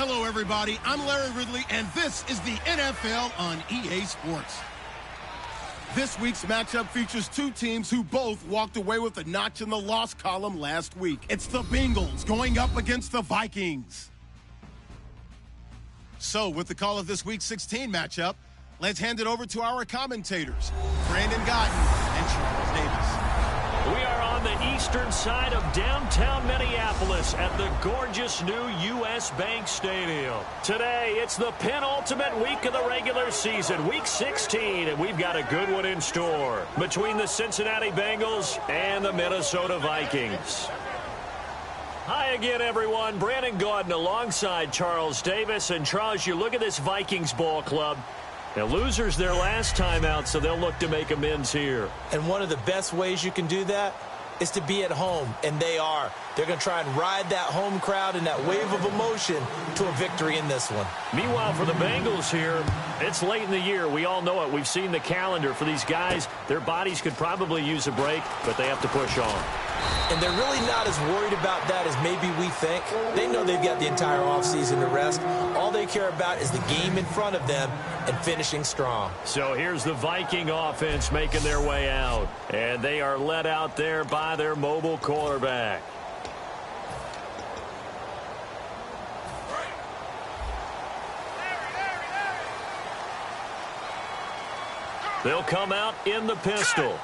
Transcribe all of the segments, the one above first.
Hello, everybody. I'm Larry Ridley, and this is the NFL on EA Sports. This week's matchup features two teams who both walked away with a notch in the loss column last week. It's the Bengals going up against the Vikings. So, with the call of this week's 16 matchup, let's hand it over to our commentators, Brandon Godden and Charles Davis. We are on the eastern side of downtown Minneapolis at the gorgeous new U.S. Bank Stadium. Today, it's the penultimate week of the regular season, week 16, and we've got a good one in store between the Cincinnati Bengals and the Minnesota Vikings. Hi again, everyone. Brandon Gaudin alongside Charles Davis. And Charles, you look at this Vikings ball club. Now, losers their last time out, so they'll look to make amends here. And one of the best ways you can do that is to be at home, and they are. They're going to try and ride that home crowd and that wave of emotion to a victory in this one. Meanwhile, for the Bengals here, it's late in the year. We all know it. We've seen the calendar for these guys. Their bodies could probably use a break, but they have to push on. And they're really not as worried about that as maybe we think. They know they've got the entire offseason to rest. All they care about is the game in front of them and finishing strong. So here's the Viking offense making their way out. And they are led out there by their mobile quarterback. They'll come out in the pistol.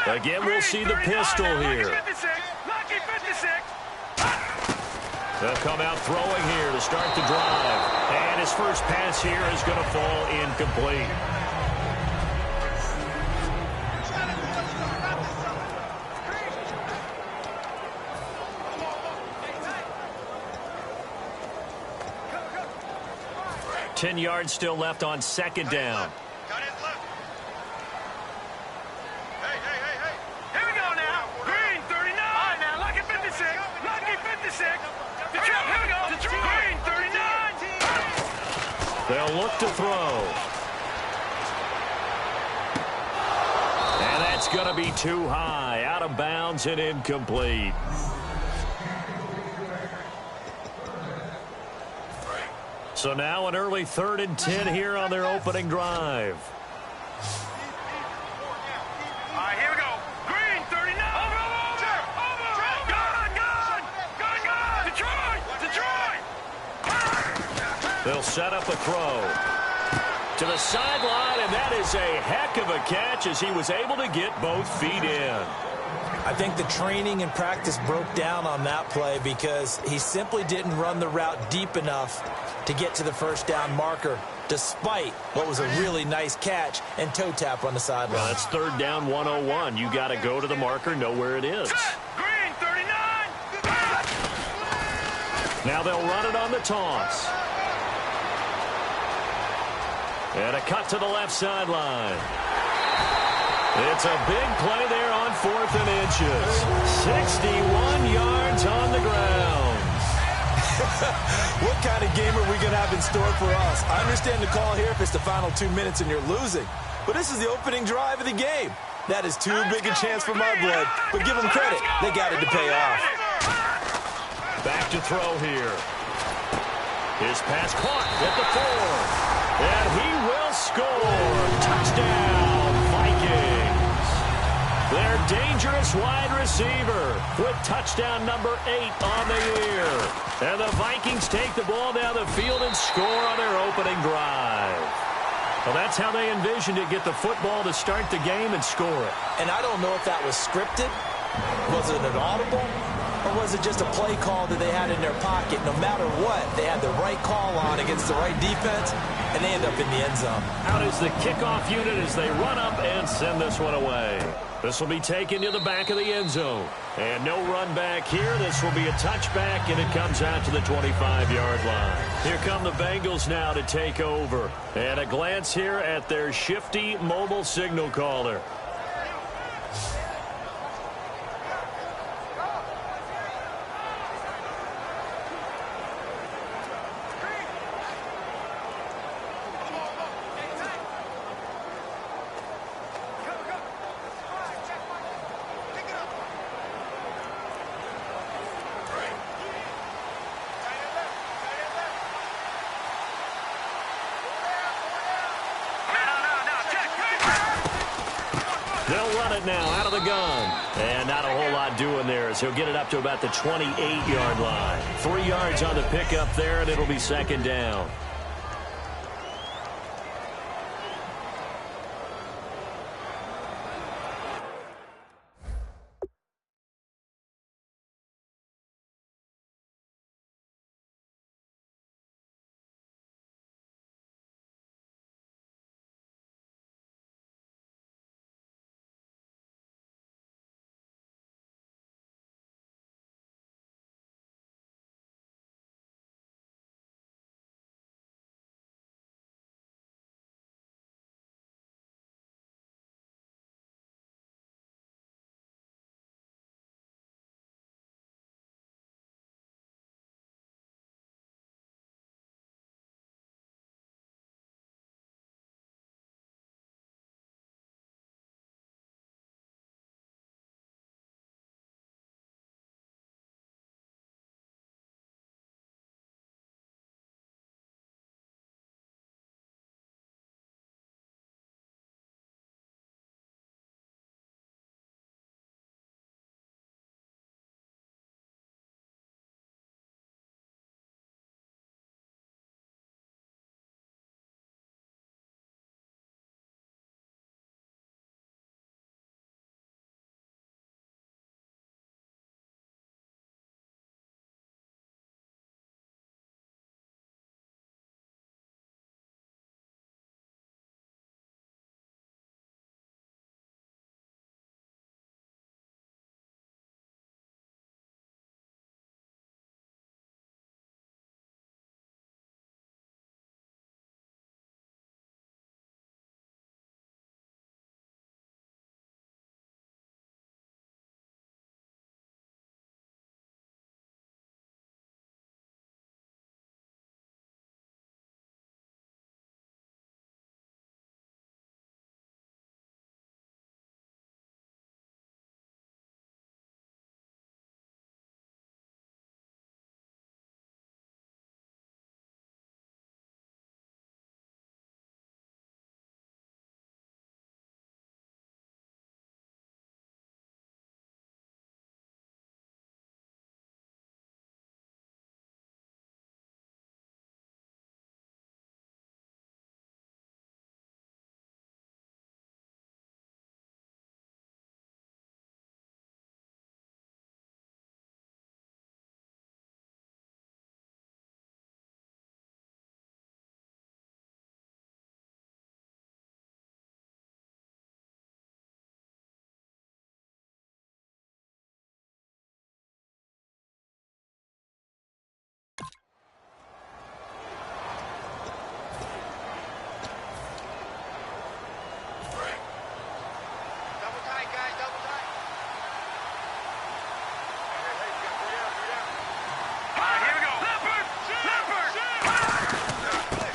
Again, we'll see the pistol here. They'll come out throwing here to start the drive. And his first pass here is going to fall incomplete. Ten yards still left on second down. They'll look to throw. And that's going to be too high. Out of bounds and incomplete. So now an early 3rd and 10 here on their opening drive. All right, here we go. Green, 39. Detroit. They'll set up a throw to the sideline, and that is a heck of a catch as he was able to get both feet in. I think the training and practice broke down on that play because he simply didn't run the route deep enough to get to the first down marker, despite what was a really nice catch and toe tap on the sideline. Well, that's 3rd down 101. You got to go to the marker, know where it is. Green, 39. Now they'll run it on the toss. And a cut to the left sideline. It's a big play there on 4th and inches. 61 yards on the ground. What kind of game are we going to have in store for us? I understand the call here if it's the final 2 minutes and you're losing. But this is the opening drive of the game. That is too big a chance for my blood. But give them credit. They got it to pay off. Back to throw here. His pass caught at the 4. And he will score. Touchdown, Vikings. Their dangerous wide receiver with touchdown number 8 on the year. And the Vikings take the ball down the field and score on their opening drive. Well, that's how they envisioned it, get the football to start the game and score it. And I don't know if that was scripted. Was it an audible? Or was it just a play call that they had in their pocket? No matter what, they had the right call on against the right defense, and they end up in the end zone. Out is the kickoff unit as they run up and send this one away. This will be taken to the back of the end zone. And no run back here. This will be a touchback, and it comes out to the 25-yard line. Here come the Bengals now to take over. And a glance here at their shifty mobile signal caller. it now out of the gun. And not a whole lot doing there as he'll get it up to about the 28-yard line. 3 yards on the pickup there, and it'll be second down.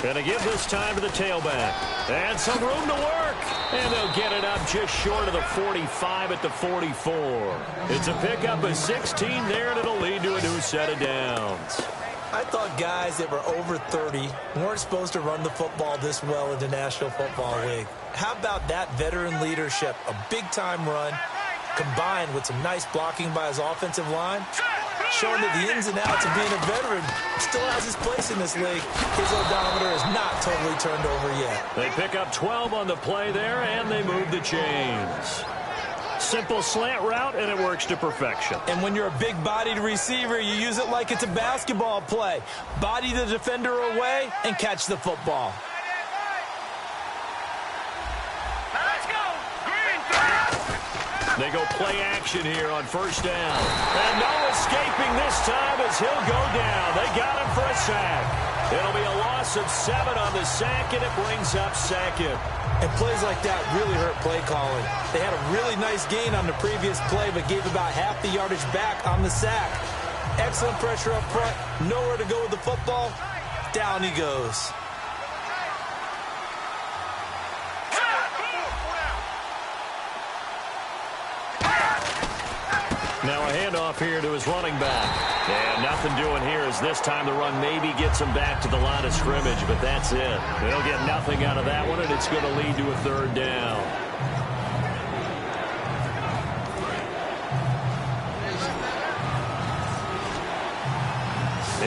Going to give this time to the tailback. And some room to work. And they'll get it up just short of the 45 at the 44. It's a pickup of 16 there, and it'll lead to a new set of downs. I thought guys that were over 30 weren't supposed to run the football this well in the National Football League. How about that veteran leadership? A big-time run combined with some nice blocking by his offensive line, showing that the ins and outs of being a veteran still has his place in this league. His odometer is not totally turned over yet. They pick up 12 on the play there, and they move the chains. Simple slant route, and it works to perfection. And when you're a big-bodied receiver, you use it like it's a basketball play. Body the defender away and catch the football. They go play action here on first down. And no escaping this time as he'll go down. They got him for a sack. It'll be a loss of 7 on the sack, and it brings up second. And plays like that really hurt play calling. They had a really nice gain on the previous play, but gave about half the yardage back on the sack. Excellent pressure up front. Nowhere to go with the football. Down he goes. Now a handoff here to his running back. And nothing doing here as this time the run maybe gets him back to the line of scrimmage, but that's it. They'll get nothing out of that one, and it's going to lead to a third down.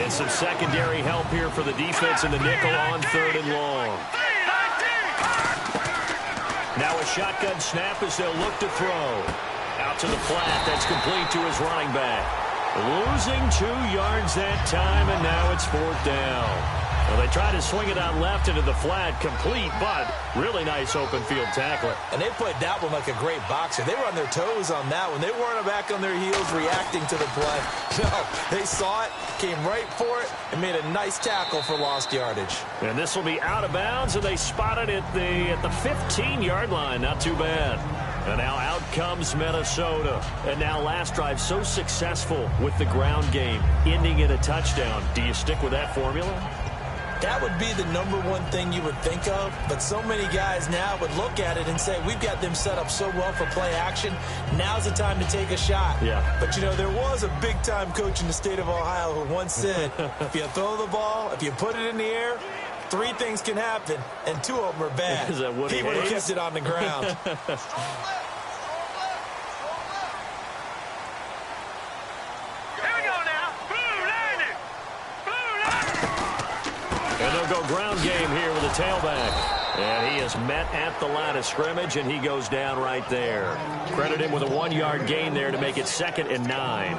And some secondary help here for the defense in the nickel on 3rd and long. Now a shotgun snap as they'll look to throw. Out to the flat. That's complete to his running back. Losing 2 yards that time, and now it's 4th down. Well, they try to swing it out left into the flat, complete, but really nice open field tackler. And they played that one like a great boxer. They were on their toes on that one. They weren't back on their heels reacting to the play. No, they saw it, came right for it, and made a nice tackle for lost yardage. And this will be out of bounds, and they spot it at the 15-yard line. Not too bad. And now out comes Minnesota. And now last drive so successful with the ground game, ending in a touchdown. Do you stick with that formula? That would be the #1 thing you would think of, but so many guys now would look at it and say, we've got them set up so well for play action, now's the time to take a shot. Yeah. But, you know, there was a big-time coach in the state of Ohio who once said, if you throw the ball, if you put it in the air, 3 things can happen, and 2 of them are bad. Is that Woody He would have Hayes? kept it on the ground. And they'll go ground game here with a tailback. And he is met at the line of scrimmage, and he goes down right there. Credit him with a 1-yard gain there to make it 2nd and 9.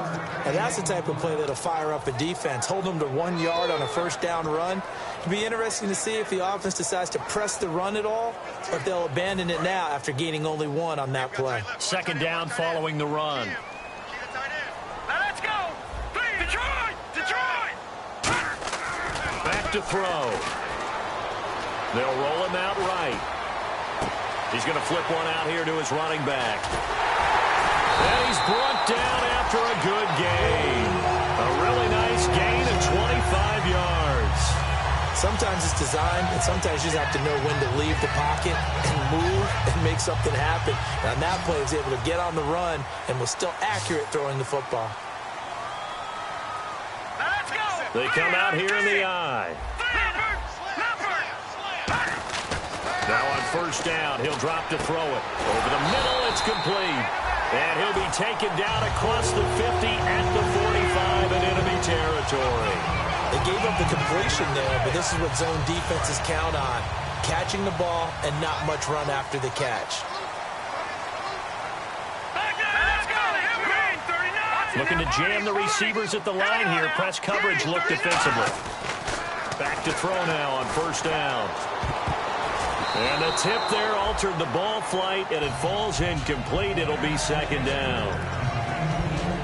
And that's the type of play that'll fire up a defense. Hold them to 1 yard on a 1st down run. It'll be interesting to see if the offense decides to press the run at all, or if they'll abandon it now after gaining only 1 on that play. 2nd down following the run. Now let's go. Detroit! Detroit! Back to throw. They'll roll him out right. He's going to flip one out here to his running back. And he's brought down after a good gain. A really nice gain of 25 yards. Sometimes it's designed, and sometimes you just have to know when to leave the pocket and move and make something happen. And on that play, he was able to get on the run and was still accurate throwing the football. Now let's go. They come out here in the eye. Now on 1st down, he'll drop to throw it. Over the middle, it's complete. And he'll be taken down across the 50 at the 45 in enemy territory. They gave up the completion there, but this is what zone defenses count on. Catching the ball and not much run after the catch. Looking to jam the receivers at the line here. Press coverage look defensively. Back to throw now on 1st down. And the tip there altered the ball flight, and it falls incomplete. It'll be 2nd down.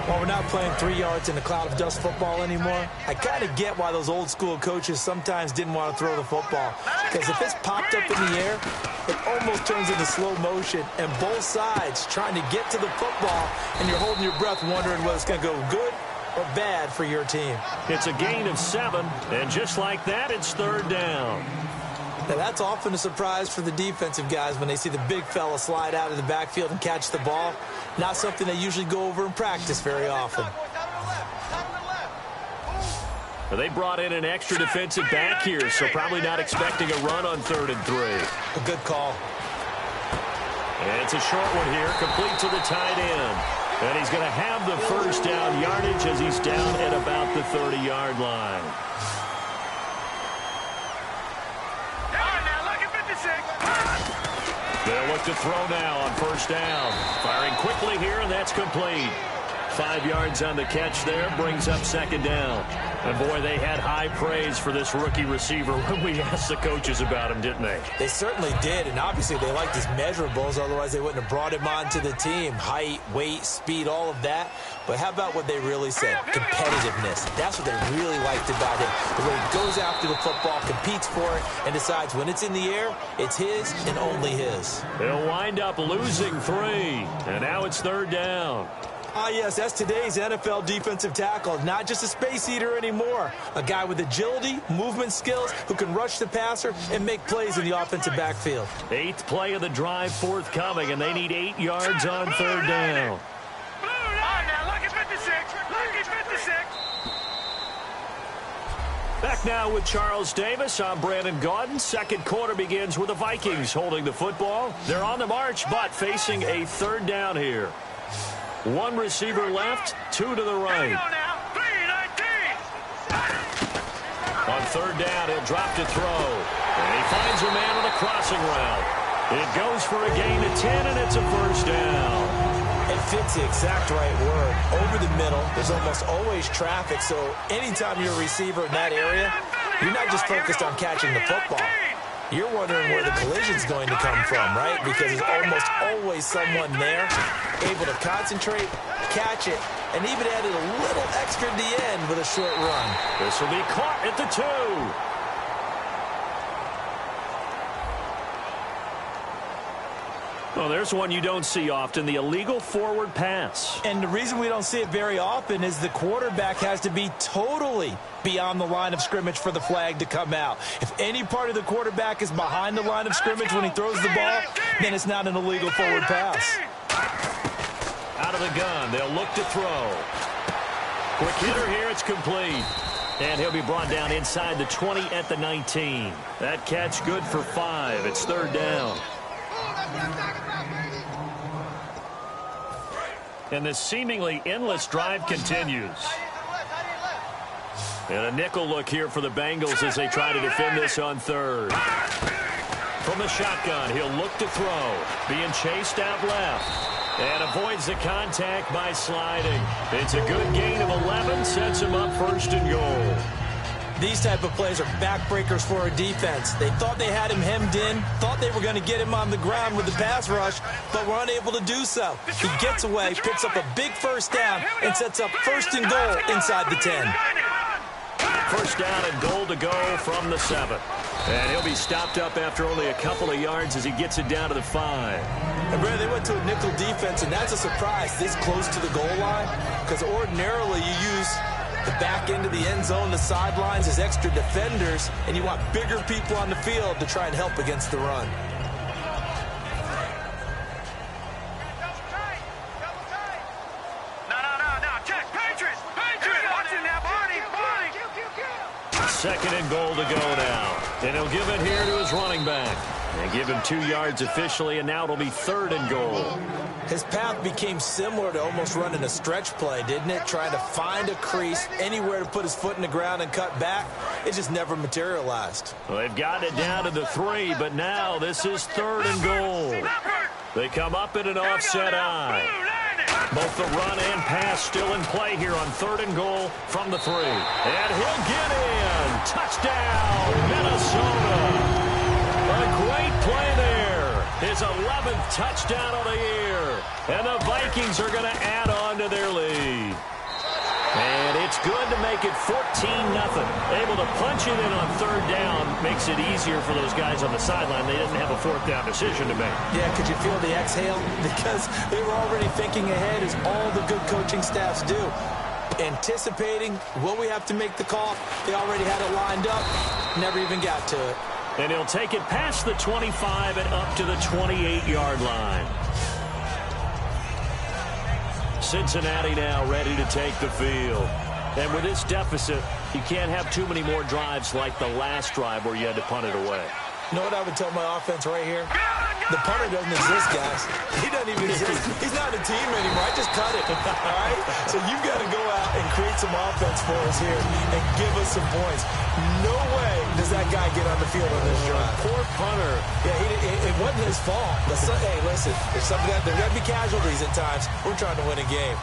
Well, we're not playing 3 yards in a cloud of dust football anymore. I kind of get why those old school coaches sometimes didn't want to throw the football. Because if it's popped up in the air, it almost turns into slow motion. And both sides trying to get to the football, and you're holding your breath wondering whether it's going to go good or bad for your team. It's a gain of 7, and just like that, it's 3rd down. Now, that's often a surprise for the defensive guys when they see the big fella slide out of the backfield and catch the ball. Not something they usually go over in practice very often. Well, they brought in an extra defensive back here, so probably not expecting a run on 3rd and 3. A good call. And it's a short one here, complete to the tight end. And he's going to have the 1st down yardage as he's down at about the 30-yard line. They'll look to throw now on 1st down. Firing quickly here, and that's complete. 5 yards on the catch there, brings up 2nd down. And boy, they had high praise for this rookie receiver when we asked the coaches about him, didn't they? They certainly did, and obviously they liked his measurables, otherwise they wouldn't have brought him onto the team. Height, weight, speed, all of that. But how about what they really said? Competitiveness. That's what they really liked about him. The way he goes after the football, competes for it, and decides when it's in the air, it's his and only his. They'll wind up losing 3, and now it's 3rd down. Ah, yes, that's today's NFL defensive tackle. Not just a space eater anymore. A guy with agility, movement skills, who can rush the passer and make plays in the offensive backfield. 8th play of the drive forthcoming, and they need 8 yards on 3rd down. Back now with Charles Davis. I'm Brandon Gaudin. 2nd quarter begins with the Vikings holding the football. They're on the march, but facing a 3rd down here. 1 receiver left, 2 to the right. On third down, he'll drop to throw. And he finds a man on the crossing route. It goes for a gain of 10, and it's a first down. It fits the exact right word. Over the middle, there's almost always traffic, so anytime you're a receiver in that area, you're not just focused on catching the football. You're wondering where the collision's going to come from, right? Because there's almost always someone there able to concentrate, catch it, and even added a little extra at the end with a short run. This will be caught at the 2. Well, there's one you don't see often, the illegal forward pass. And the reason we don't see it very often is the quarterback has to be totally beyond the line of scrimmage for the flag to come out. If any part of the quarterback is behind the line of scrimmage when he throws the ball, then it's not an illegal forward pass. Out of the gun, they'll look to throw. Quick hitter here, it's complete. And he'll be brought down inside the 20 at the 19. That catch good for 5. It's third down. And this seemingly endless drive continues. And a nickel look here for the Bengals as they try to defend this on third. From the shotgun, he'll look to throw. Being chased out left. And avoids the contact by sliding. It's a good gain of 11, sets him up first and goal. These type of plays are backbreakers for a defense. They thought they had him hemmed in, thought they were going to get him on the ground with the pass rush, but were unable to do so. He gets away, picks up a big first down, and sets up first and goal inside the 10. First down and goal to go from the 7. And he'll be stopped up after only a couple of yards as he gets it down to the 5. And, Brad, they went to a nickel defense, and that's a surprise this close to the goal line, because ordinarily you use the back end of the end zone, the sidelines as extra defenders, and you want bigger people on the field to try and help against the run. Second and goal to go now. And he'll give it here to his running back. And give him 2 yards officially, and now it'll be third and goal. His path became similar to almost running a stretch play, didn't it? Trying to find a crease, anywhere to put his foot in the ground and cut back. It just never materialized. Well, they've got it down to the 3, but now this is third and goal. They come up in an offset eye. Both the run and pass still in play here on third and goal from the 3. And he'll get in. Touchdown, Minnesota. A great play there. His 11th touchdown of the year. And the Vikings are going to add on to their lead. And it's good to make it 14-0. Able to punch it in on third down makes it easier for those guys on the sideline. They didn't have a fourth down decision to make. Yeah, could you feel the exhale? Because they were already thinking ahead, as all the good coaching staffs do. Anticipating, will we have to make the call? They already had it lined up. Never even got to it. And he'll take it past the 25 and up to the 28-yard line. Cincinnati now ready to take the field. And with this deficit, you can't have too many more drives like the last drive where you had to punt it away. You know what I would tell my offense right here? The punter doesn't exist, guys. He doesn't even exist. He's not a team anymore. I just cut it, all right? So you've got to go out and create some offense for us here and give us some points. No way does that guy get on the field on this drive. Poor punter. Yeah, it wasn't his fault. Hey, listen, there's going to be casualties at times. We're trying to win a game.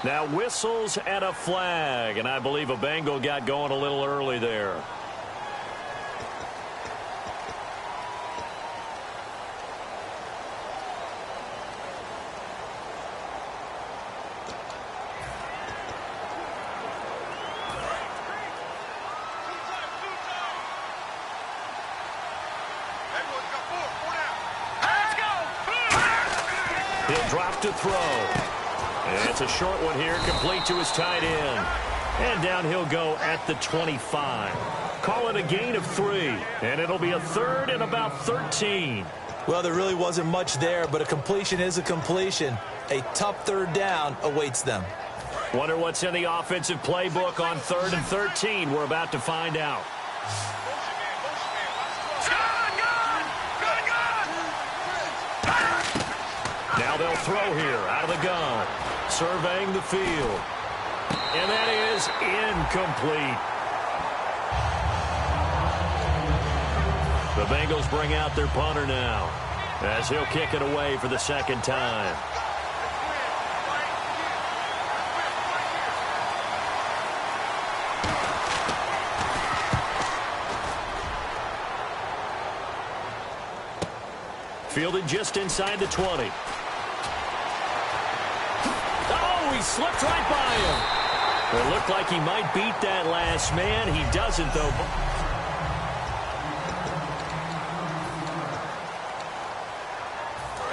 Now whistles and a flag, and I believe a Bengal got going a little early there. He'll drop to throw. And it's a short one here, complete to his tight end. And down he'll go at the 25. Call it a gain of 3, and it'll be a third and about 13. Well, there really wasn't much there, but a completion is a completion. A tough third down awaits them. Wonder what's in the offensive playbook on 3rd and 13. We're about to find out. throw here out of the gun. Surveying the field. And that is incomplete. The Bengals bring out their punter now, as he'll kick it away for the second time. Fielded just inside the 20. Oh, he slipped right by him. It looked like he might beat that last man. He doesn't, though.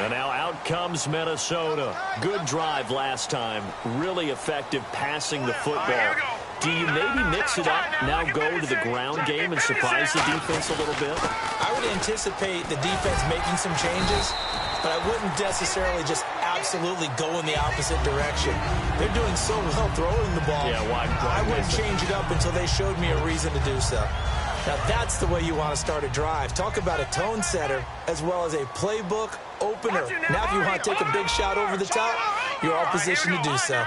And now out comes Minnesota. Good drive last time. Really effective passing the football. Do you maybe mix it up, now go to the ground game and surprise the defense a little bit? I would anticipate the defense making some changes, but I wouldn't necessarily just absolutely go in the opposite direction. They're doing so well throwing the ball. Yeah, why I wouldn't change it up until they showed me a reason to do so. Now, that's the way you want to start a drive. Talk about a tone setter as well as a playbook opener. Now, if you want to take a big shot over the top, you're all positioned to do so.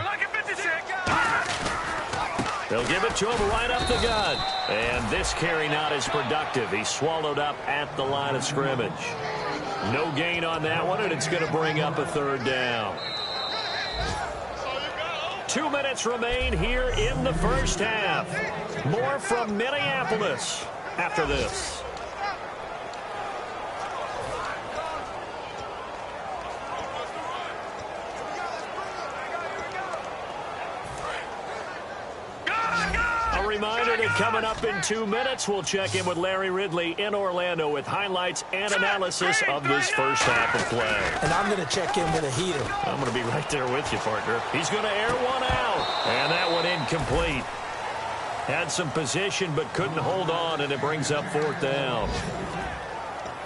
They'll give it to him right up the gut. And this carry not as productive. He's swallowed up at the line of scrimmage. No gain on that one, and it's going to bring up a third down. 2 minutes remain here in the first half. More from Minneapolis after this. A reminder that coming up in 2 minutes, we'll check in with Larry Ridley in Orlando with highlights and analysis of this first half of play. And I'm going to check in with a heater. I'm going to be right there with you, partner. He's going to air one out. And that one incomplete. Had some position but couldn't hold on, and it brings up fourth down.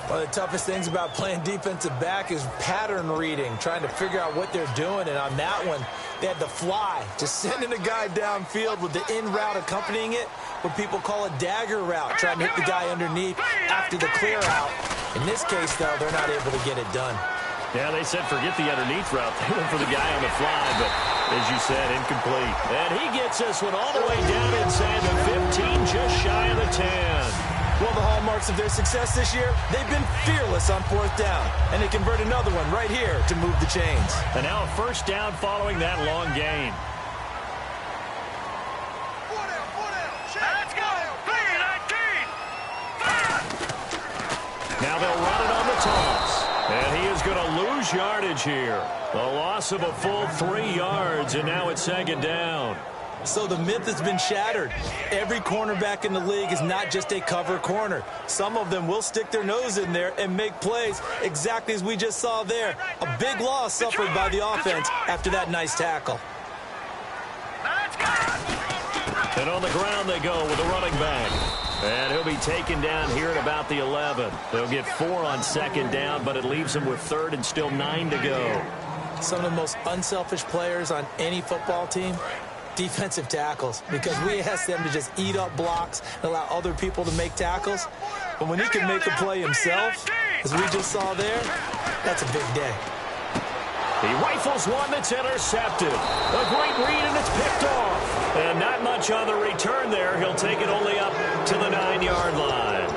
One of the toughest things about playing defensive back is pattern reading, trying to figure out what they're doing. And on that one, they had the fly, just sending a guy downfield with the in route accompanying it, what people call a dagger route, trying to hit the guy underneath after the clear out. In this case, though, they're not able to get it done. Yeah, they said forget the underneath route. They went for the guy on the fly, but as you said, incomplete. And he gets this one all the way down inside the 15, just shy of the 10. Well, the hallmarks of their success this year, they've been fearless on fourth down. And they convert another one right here to move the chains. And now a first down following that long gain. Let's go! 3-19! Now they'll run it on the toss. And he is going to lose yardage here. A loss of a full 3 yards, and now it's second down. So the myth has been shattered. Every cornerback in the league is not just a cover corner. Some of them will stick their nose in there and make plays exactly as we just saw there. A big loss suffered by the offense after that nice tackle. And on the ground they go with a running back. And he'll be taken down here at about the 11. They'll get 4 on second down, but it leaves them with third and still 9 to go. Some of the most unselfish players on any football team, defensive tackles, because we ask them to just eat up blocks and allow other people to make tackles. But when he can make a play himself, as we just saw there, that's a big day. He rifles one that's intercepted. A great read, and it's picked off. And not much on the return there. He'll take it only up to the 9-yard line.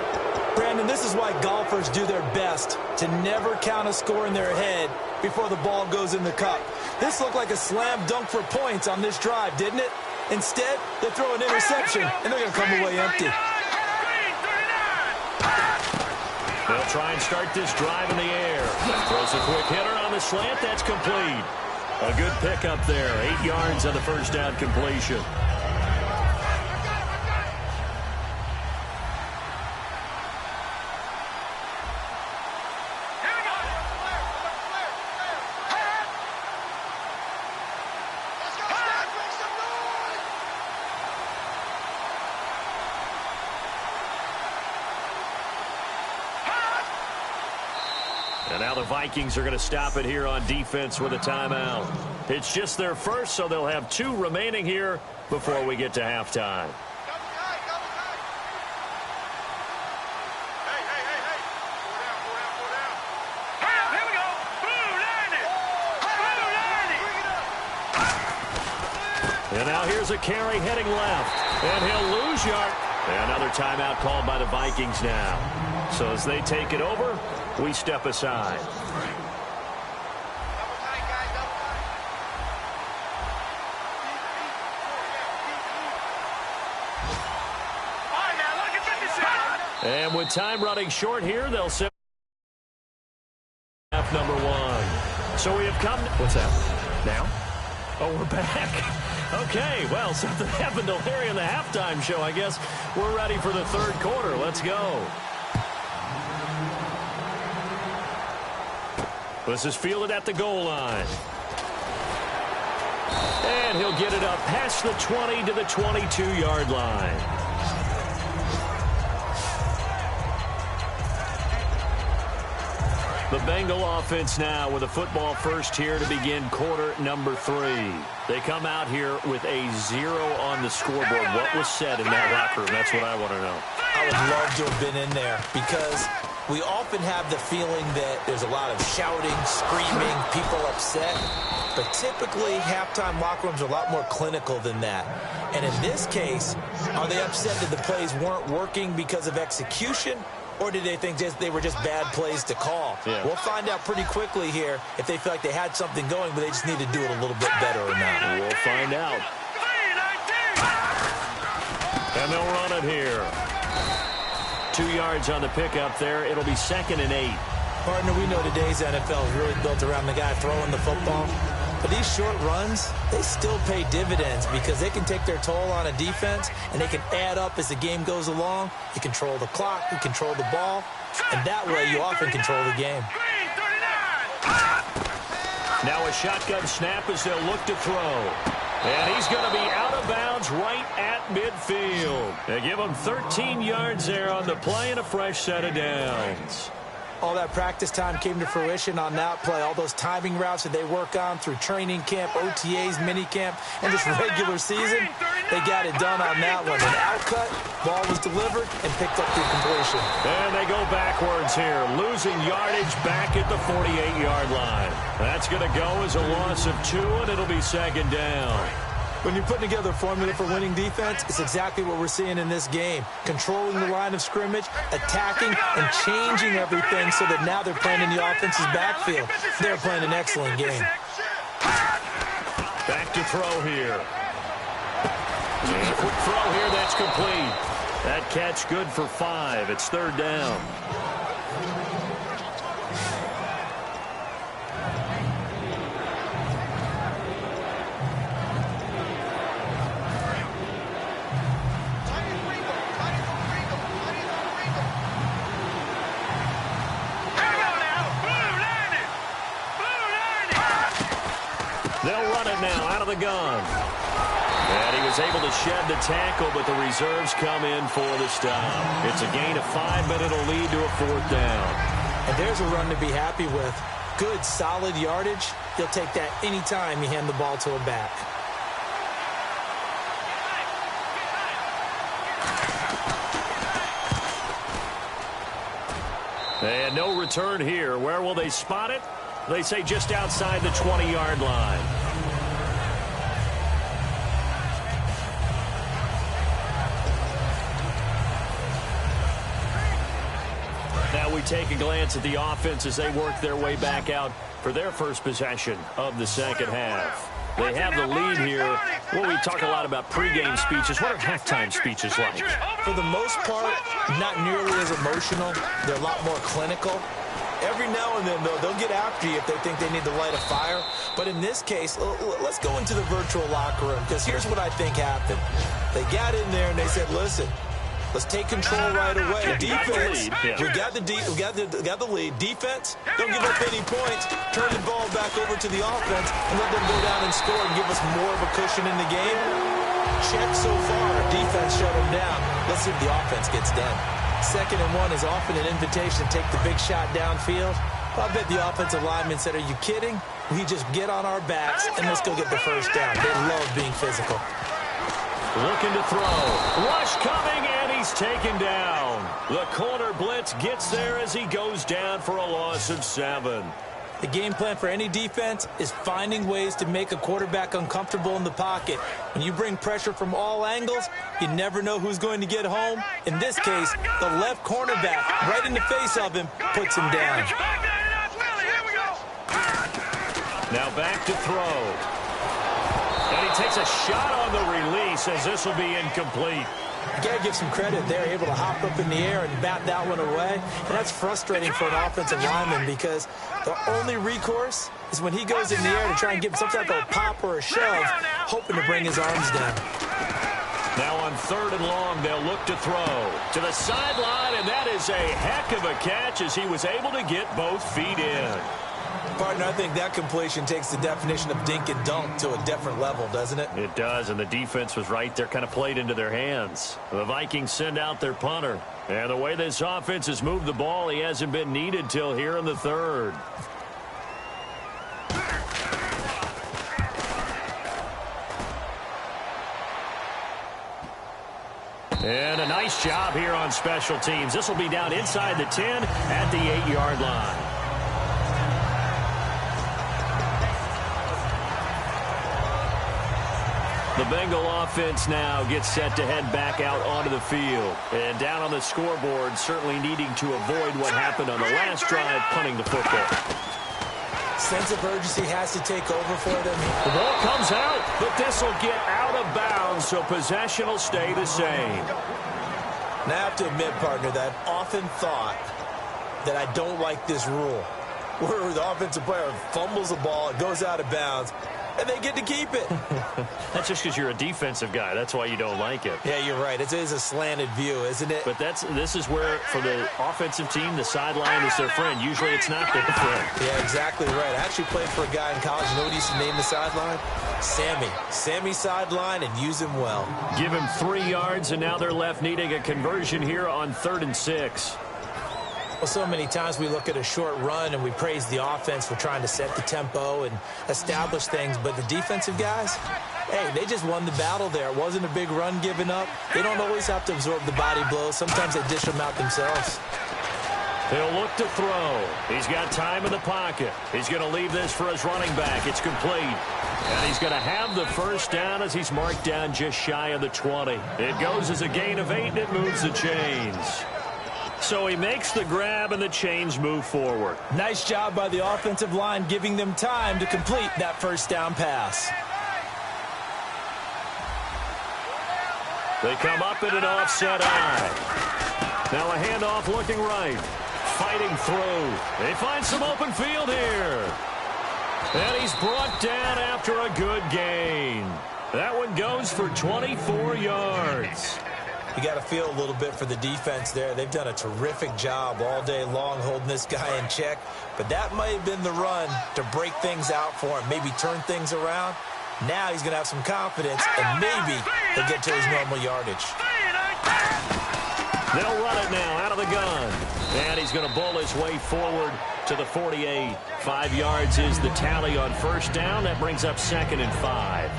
Brandon, this is why golfers do their best to never count a score in their head before the ball goes in the cup. This looked like a slam dunk for points on this drive, didn't it? Instead, they throw an interception, and they're going to come away empty. They'll try and start this drive in the air. Throws a quick hitter on the slant. That's complete. A good pickup there. 8 yards on the first down completion. And now the Vikings are going to stop it here on defense with a timeout. It's just their first, so they'll have 2 remaining here before we get to halftime. Here we go. Blue 90. And now here's a carry heading left. And he'll lose yard. Another timeout called by the Vikings now. So as they take it over, we step aside. And with time running short here, they'll set half number one. So we have come. What's that? Now? Oh, we're back. Okay, well, something happened to Larry in the halftime show, I guess. We're ready for the third quarter. Let's go. This is fielded at the goal line. And he'll get it up past the 20 to the 22-yard line. The Bengal offense now with a football first here to begin quarter number 3. They come out here with a 0 on the scoreboard. What was said in that locker room? That's what I want to know. I would love to have been in there because we often have the feeling that there's a lot of shouting, screaming, people upset. But typically, halftime locker rooms are a lot more clinical than that. And in this case, are they upset that the plays weren't working because of execution? Or did they think they were just bad plays to call? Yeah. We'll find out pretty quickly here if they feel like they had something going, but they just need to do it a little bit better or not. We'll find out. And they'll run it here. 2 yards on the pickup there. It'll be 2nd and 8. Partner, we know today's NFL is really built around the guy throwing the football. But these short runs, they still pay dividends because they can take their toll on a defense and they can add up as the game goes along. You control the clock, you control the ball, and that way you often control the game. Now a shotgun snap as they'll look to throw. And he's going to be out of bounds right at midfield. They give him 13 yards there on the play and a fresh set of downs. All that practice time came to fruition on that play. All those timing routes that they work on through training camp, OTAs, minicamp, and just regular season, they got it done on that one. An outcut, ball was delivered, and picked up the completion. And they go backwards here, losing yardage back at the 48-yard line. That's going to go as a loss of 2, and it'll be 2nd down. When you're putting together a formula for winning defense, it's exactly what we're seeing in this game. Controlling the line of scrimmage, attacking, and changing everything so that now they're playing in the offense's backfield. They're playing an excellent game. Back to throw here. And a quick throw here, that's complete. That catch good for 5. It's 3rd down. They'll run it now out of the gun. And he was able to shed the tackle, but the reserves come in for the stop. It's a gain of 5, but it'll lead to a 4th down. And there's a run to be happy with. Good, solid yardage. He'll take that anytime you hand the ball to a back. And no return here. Where will they spot it? They say just outside the 20-yard line. Now we take a glance at the offense as they work their way back out for their first possession of the second half. They have the lead here. Well, we talk a lot about pregame speeches. What are halftime speeches like? For the most part, not nearly as emotional. They're a lot more clinical. Every now and then, though, they'll get after you if they think they need to light a fire. But in this case, let's go into the virtual locker room, because here's what I think happened. They got in there and they said, listen, let's take control right away. Defense, we got the lead. Defense, don't give up any points. Turn the ball back over to the offense and let them go down and score and give us more of a cushion in the game. Check so far. Defense shut them down. Let's see if the offense gets done. 2nd and 1 is often an invitation to take the big shot downfield. I bet the offensive linemen said, are you kidding? We just get on our backs and let's go get the first down. They love being physical. Looking to throw. Rush coming, and he's taken down. The corner blitz gets there as he goes down for a loss of 7. The game plan for any defense is finding ways to make a quarterback uncomfortable in the pocket. When you bring pressure from all angles, you never know who's going to get home. In this case, the left cornerback, right in the face of him, puts him down. Now back to throw. And he takes a shot on the release as this will be incomplete. You got to give some credit. They're able to hop up in the air and bat that one away. And that's frustrating for an offensive lineman because the only recourse is when he goes in the air to try and give some type of a pop or a shove, hoping to bring his arms down. Now on 3rd and long, they'll look to throw to the sideline, and that is a heck of a catch as he was able to get both feet in. Partner, I think that completion takes the definition of dink and dunk to a different level, doesn't it? It does, and the defense was right there, kind of played into their hands. The Vikings send out their punter. And the way this offense has moved the ball, he hasn't been needed till here in the 3rd. And a nice job here on special teams. This will be down inside the 10 at the 8-yard line. The Bengal offense now gets set to head back out onto the field. And down on the scoreboard, certainly needing to avoid what happened on the last drive, punting the football. Sense of urgency has to take over for them. The ball comes out, but this will get out of bounds, so possession will stay the same. Now, I have to admit, partner, that I've often thought that I don't like this rule, where the offensive player fumbles the ball, it goes out of bounds, and they get to keep it. That's just because you're a defensive guy. That's why you don't like it. Yeah, you're right. It is a slanted view, isn't it? But this is where, for the offensive team, the sideline is their friend. Usually it's not their friend. Yeah, exactly right. I actually played for a guy in college. You know what he used to name the sideline? Sammy. Sammy sideline, and use him well. Give him 3 yards, and now they're left needing a conversion here on 3rd and 6. Well, so many times we look at a short run and we praise the offense for trying to set the tempo and establish things, but the defensive guys, hey, they just won the battle there. It wasn't a big run given up. They don't always have to absorb the body blows. Sometimes they dish them out themselves. He'll look to throw. He's got time in the pocket. He's going to leave this for his running back. It's complete. And he's going to have the first down as he's marked down just shy of the 20. It goes as a gain of 8, and it moves the chains. So he makes the grab, and the chains move forward. Nice job by the offensive line giving them time to complete that first down pass. They come up in an offset eye. Now a handoff looking right. Fighting through. They find some open field here. And he's brought down after a good gain. That one goes for 24 yards. You got to feel a little bit for the defense there. They've done a terrific job all day long holding this guy in check. But that might have been the run to break things out for him, maybe turn things around. Now he's going to have some confidence, and maybe he'll get to his normal yardage. They'll run it now out of the gun. And he's going to bowl his way forward to the 48. 5 yards is the tally on first down. That brings up 2nd and 5.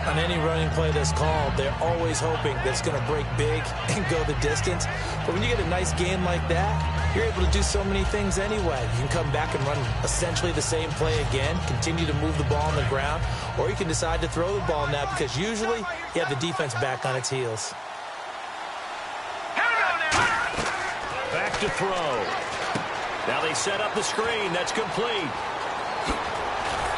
On any running play that's called, they're always hoping that it's going to break big and go the distance. But when you get a nice gain like that, you're able to do so many things anyway. You can come back and run essentially the same play again, continue to move the ball on the ground, or you can decide to throw the ball now because usually you have the defense back on its heels. Back to throw. Now they set up the screen. That's complete.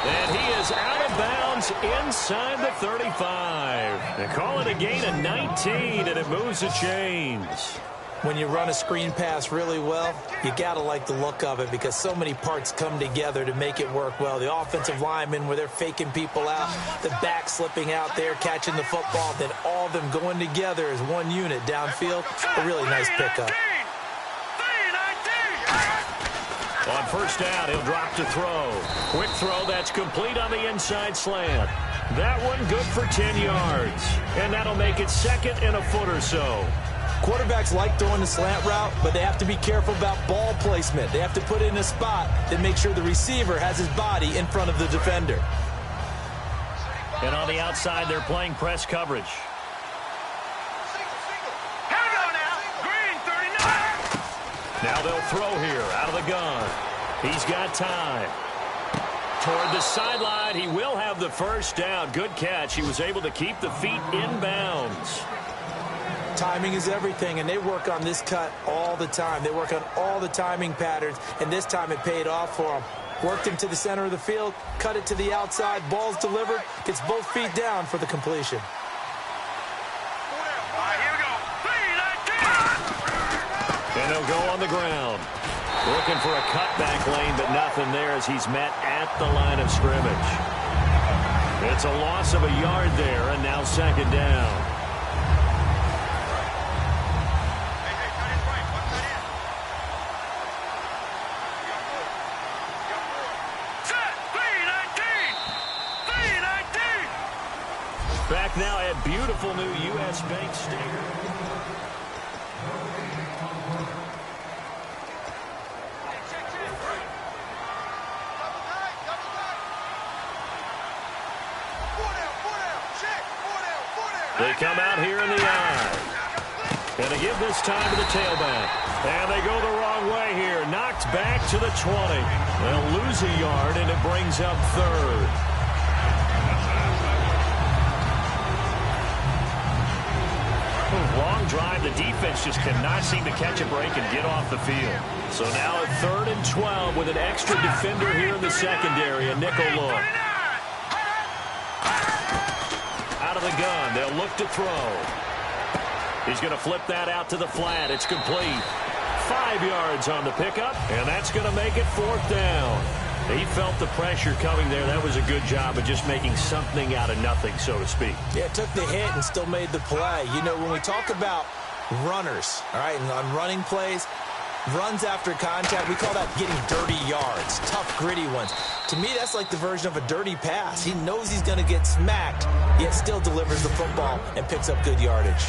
And he is out of bounds inside the 35. They call it a gain of 19, and it moves the chains. When you run a screen pass really well, you got to like the look of it because so many parts come together to make it work well. The offensive linemen, where they're faking people out, the back slipping out there, catching the football, then all of them going together as one unit downfield. A really nice pickup. On first down, he'll drop to throw. Quick throw, that's complete on the inside slant. That one good for 10 yards. And that'll make it 2nd and a foot or so. Quarterbacks like throwing the slant route, but they have to be careful about ball placement. They have to put it in a spot that makes sure the receiver has his body in front of the defender. And on the outside, they're playing press coverage. Now they'll throw here out of the gun. He's got time. Toward the sideline, he will have the first down. Good catch. He was able to keep the feet in bounds. Timing is everything, and they work on this cut all the time. They work on all the timing patterns, and this time it paid off for him. Worked him to the center of the field, cut it to the outside, ball's delivered, gets both feet down for the completion. And he'll go on the ground. Looking for a cutback lane, but nothing there as he's met at the line of scrimmage. It's a loss of a yard there, and now second down. Back now at beautiful new U.S. Bank Stadium. They come out here in the eye. And they give this time to the tailback. And they go the wrong way here. Knocked back to the 20. They'll lose a yard, and it brings up third. Long drive. The defense just cannot seem to catch a break and get off the field. So now at 3rd and 12 with an extra defender here in the secondary. A nickel look. Out of the gun. They'll look to throw. He's going to flip that out to the flat. It's complete. 5 yards on the pickup, and that's going to make it 4th down. He felt the pressure coming there. That was a good job of just making something out of nothing, so to speak. Yeah, took the hit and still made the play. You know, when we talk about runners, all right, and on running plays, runs after contact, we call that getting dirty yards, tough, gritty ones. To me, that's like the version of a dirty pass. He knows he's going to get smacked, yet still delivers the football and picks up good yardage.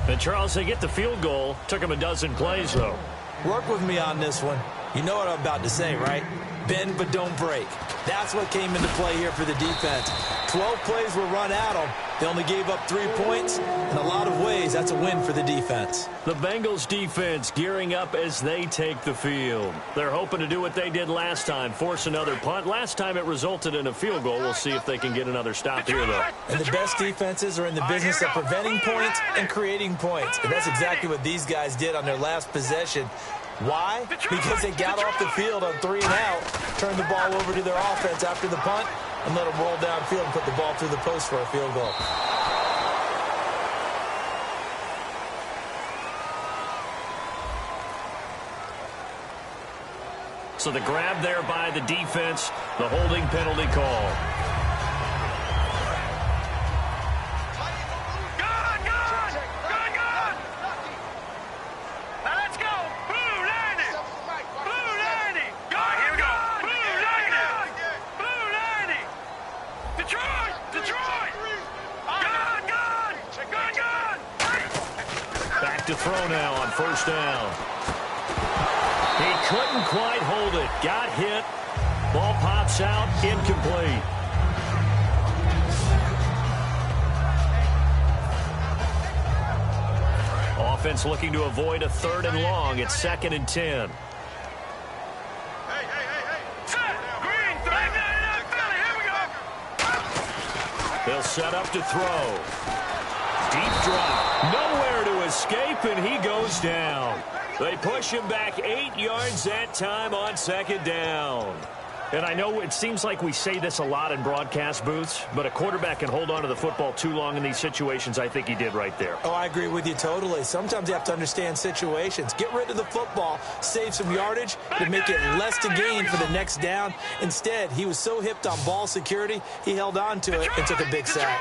And, Charles, they get the field goal. Took him a dozen plays, though. Work with me on this one. You know what I'm about to say, right? Bend but don't break. That's what came into play here for the defense. 12 plays were run at them. They only gave up 3 points. In a lot of ways, that's a win for the defense. The Bengals defense gearing up as they take the field. They're hoping to do what they did last time, force another punt. Last time it resulted in a field goal. We'll see if they can get another stop here, though. And the best defenses are in the business of preventing points and creating points. And that's exactly what these guys did on their last possession. Why? Because they got off the field on 3 and out, turned the ball over to their offense after the punt, and let them roll downfield and put the ball through the post for a field goal. So the grab there by the defense, the holding penalty call. To throw now on 1st down. He couldn't quite hold it. Got hit. Ball pops out. Incomplete. Offense looking to avoid a 3rd and long. It's 2nd and 10. They'll set up to throw. Deep drop. Nowhere to escape, and he goes down. They push him back 8 yards that time on 2nd down. And I know it seems like we say this a lot in broadcast booths, but a quarterback can hold on to the football too long in these situations. I think he did right there. Oh, I agree with you totally. Sometimes you have to understand situations. Get rid of the football, save some yardage to make it less to gain for the next down. Instead, he was so hipped on ball security, he held on to it and took a big sack.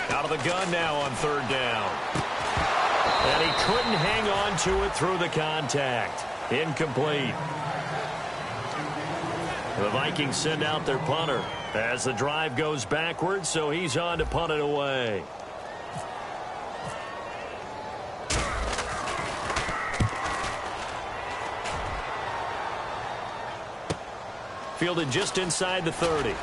Out of the gun now on 3rd down. And he couldn't hang on to it through the contact. Incomplete. The Vikings send out their punter as the drive goes backwards, so he's on to punt it away. Fielded just inside the 30.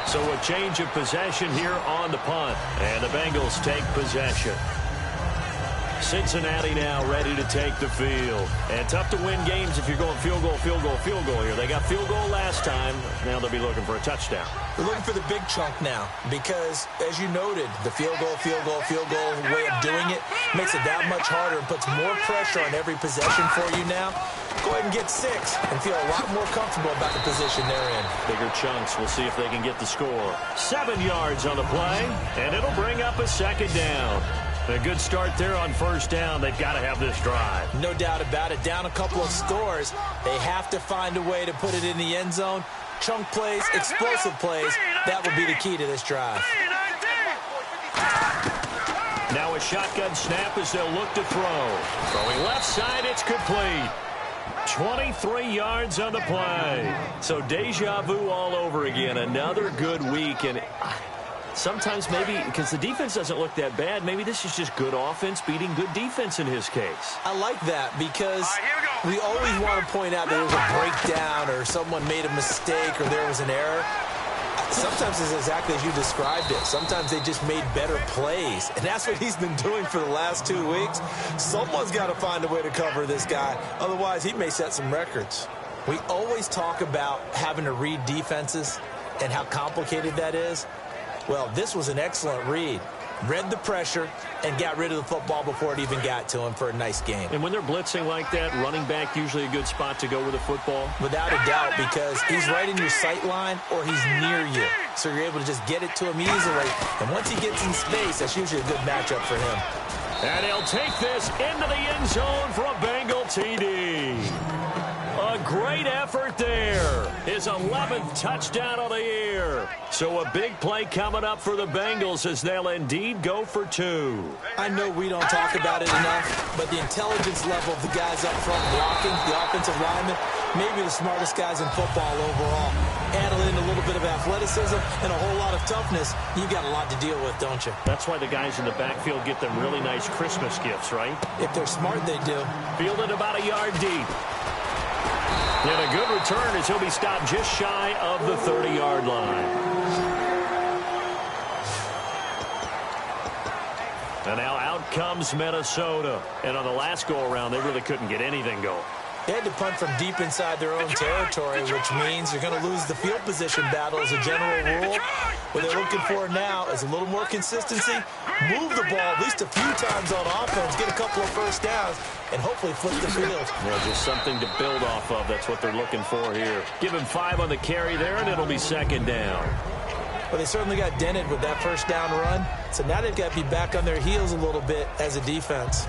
So a change of possession here on the punt. And the Bengals take possession. Cincinnati now ready to take the field. And tough to win games if you're going field goal, field goal, field goal here. They got field goal last time. Now they'll be looking for a touchdown. They're looking for the big chunk now because, as you noted, the field goal way of doing it makes it that much harder and puts more pressure on every possession for you now. Go ahead and get 6 and feel a lot more comfortable about the position they're in. Bigger chunks. We'll see if they can get the score. 7 yards on the play, and it'll bring up a second down. A good start there on first down. They've got to have this drive. No doubt about it. Down a couple of scores. They have to find a way to put it in the end zone. Chunk plays, explosive plays. That will be the key to this drive. Now a shotgun snap as they'll look to throw. Throwing left side, it's complete. 23 yards on the play. So deja vu all over again. Another good week. And sometimes maybe, because the defense doesn't look that bad, maybe this is just good offense beating good defense in his case. I like that because we always want to point out that there was a breakdown or someone made a mistake or there was an error. Sometimes it's exactly as you described it. Sometimes they just made better plays. And that's what he's been doing for the last 2 weeks. Someone's got to find a way to cover this guy. Otherwise, he may set some records. We always talk about having to read defenses and how complicated that is. Well, this was an excellent read. Read the pressure and got rid of the football before it even got to him for a nice game. And when they're blitzing like that, running back usually a good spot to go with the football? Without a doubt, because he's right in your sight line or he's near you. So you're able to just get it to him easily. And once he gets in space, that's usually a good matchup for him. And he'll take this into the end zone for a Bengal TD. A great effort there. His 11th touchdown of the year. So a big play coming up for the Bengals as they'll indeed go for 2. I know we don't talk about it enough, but the intelligence level of the guys up front blocking, the offensive linemen, maybe the smartest guys in football overall. Add in a little bit of athleticism and a whole lot of toughness, you've got a lot to deal with, don't you? That's why the guys in the backfield get them really nice Christmas gifts, right? If they're smart, they do. Fielded about a yard deep. And a good return as he'll be stopped just shy of the 30-yard line. And now out comes Minnesota. And on the last go-around, they really couldn't get anything going. They had to punt from deep inside their own territory, which means you're going to lose the field position battle as a general rule. What they're looking for now is a little more consistency, move the ball at least a few times on offense, get a couple of first downs, and hopefully flip the field. Well, just something to build off of. That's what they're looking for here. Give him 5 on the carry there, and it'll be second down. Well, they certainly got dented with that first down run, so now they've got to be back on their heels a little bit as a defense.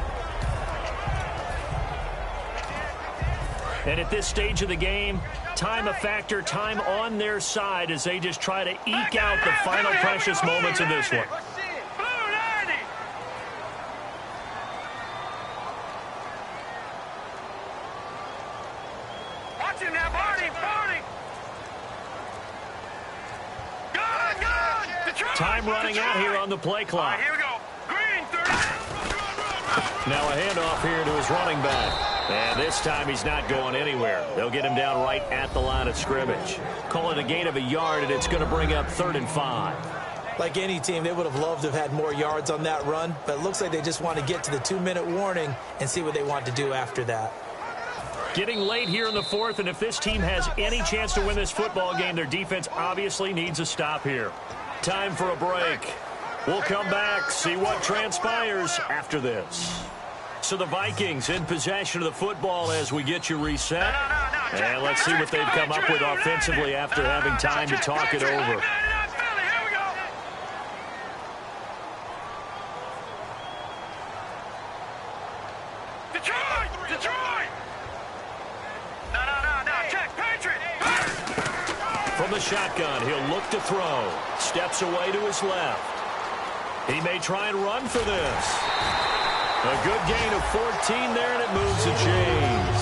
And at this stage of the game, time a factor, time on their side as they just try to eke out the final precious moments in this one. Time running out here on the play clock. Here we go. Green, 30. Now a handoff here to his running back. And this time he's not going anywhere. They'll get him down right at the line of scrimmage. Call it a gain of a yard, and it's going to bring up 3rd and 5. Like any team, they would have loved to have had more yards on that run, but it looks like they just want to get to the 2-minute warning and see what they want to do after that. Getting late here in the 4th, and if this team has any chance to win this football game, their defense obviously needs a stop here. Time for a break. We'll come back, see what transpires after this. So the Vikings in possession of the football as we get you reset. And let's see what they've come up with offensively after having time to talk it over. Detroit! No, check, Patriot! From the shotgun, he'll look to throw. Steps away to his left. He may try and run for this. A good gain of 14 there, and it moves the chains.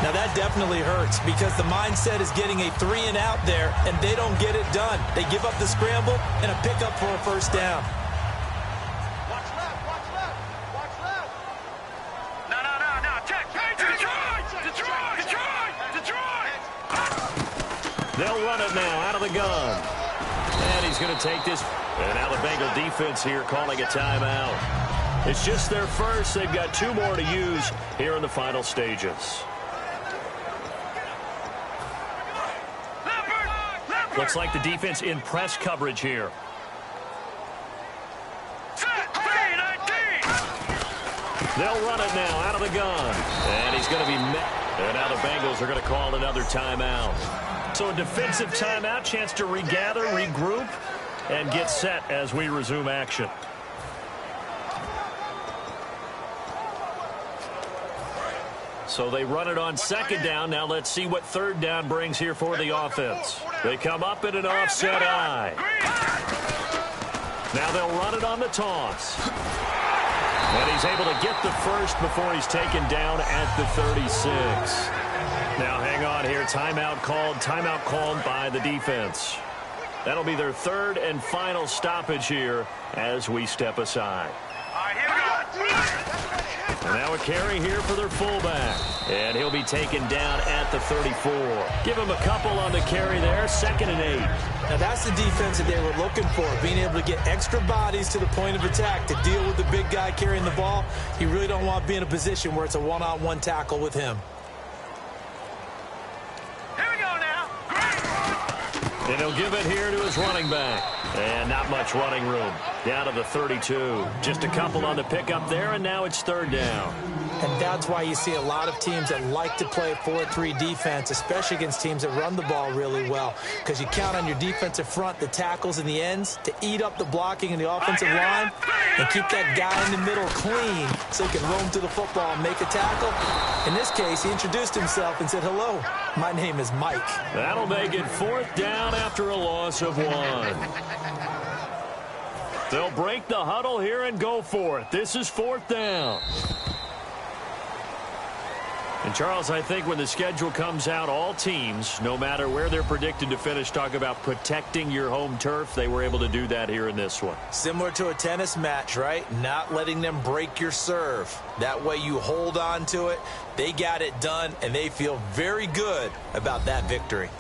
Now that definitely hurts because the mindset is getting a 3-and-out there, and they don't get it done. They give up the scramble and a pickup for a first down. Watch left! No, check, Patriot! Detroit! They'll run it now out of the gun. And he's going to take this. And now the Bengal defense here calling a timeout. It's just their first. They've got 2 more to use here in the final stages. Looks like the defense in press coverage here. They'll run it now out of the gun. And he's going to be met. And now the Bengals are going to call another timeout. So a defensive timeout, chance to regather, regroup, and get set as we resume action. So they run it on second down. Now let's see what third down brings here for the offense. They come up in an offset eye. Now they'll run it on the toss. And he's able to get the first before he's taken down at the 36. Now hang on here. Timeout called by the defense. That'll be their third and final stoppage here as we step aside. All right, here we go. And now a carry here for their fullback. And he'll be taken down at the 34. Give him a couple on the carry there. 2nd and 8. Now that's the defense that they were looking for, being able to get extra bodies to the point of attack to deal with the big guy carrying the ball. You really don't want to be in a position where it's a one-on-one tackle with him. Here we go now. And he'll give it here to his running back. And not much running room. Down to the 32. Just a couple on the pickup there, and now it's third down. And that's why you see a lot of teams that like to play 4-3 defense, especially against teams that run the ball really well, because you count on your defensive front, the tackles and the ends, to eat up the blocking in the offensive line and keep that guy in the middle clean so he can roam through the football and make a tackle. In this case, he introduced himself and said, "Hello, my name is Mike." That'll make it 4th down after a loss of 1. They'll break the huddle here and go for it. This is 4th down. And, Charles, I think when the schedule comes out, all teams, no matter where they're predicted to finish, talk about protecting your home turf. They were able to do that here in this one. Similar to a tennis match, right? Not letting them break your serve. That way you hold on to it. They got it done, and they feel very good about that victory.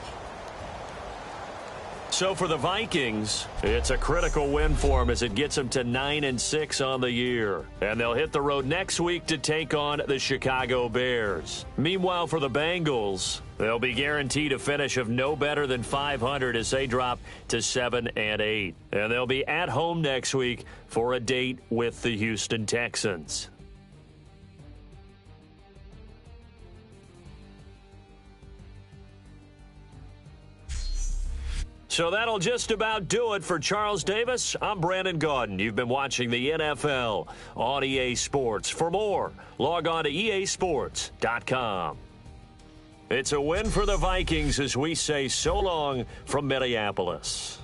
So for the Vikings, it's a critical win for them as it gets them to 9-6 on the year. And they'll hit the road next week to take on the Chicago Bears. Meanwhile, for the Bengals, they'll be guaranteed a finish of no better than 500 as they drop to 7-8. And they'll be at home next week for a date with the Houston Texans. So that'll just about do it for Charles Davis. I'm Brandon Gaudin. You've been watching the NFL on EA Sports. For more, log on to easports.com. It's a win for the Vikings as we say so long from Minneapolis.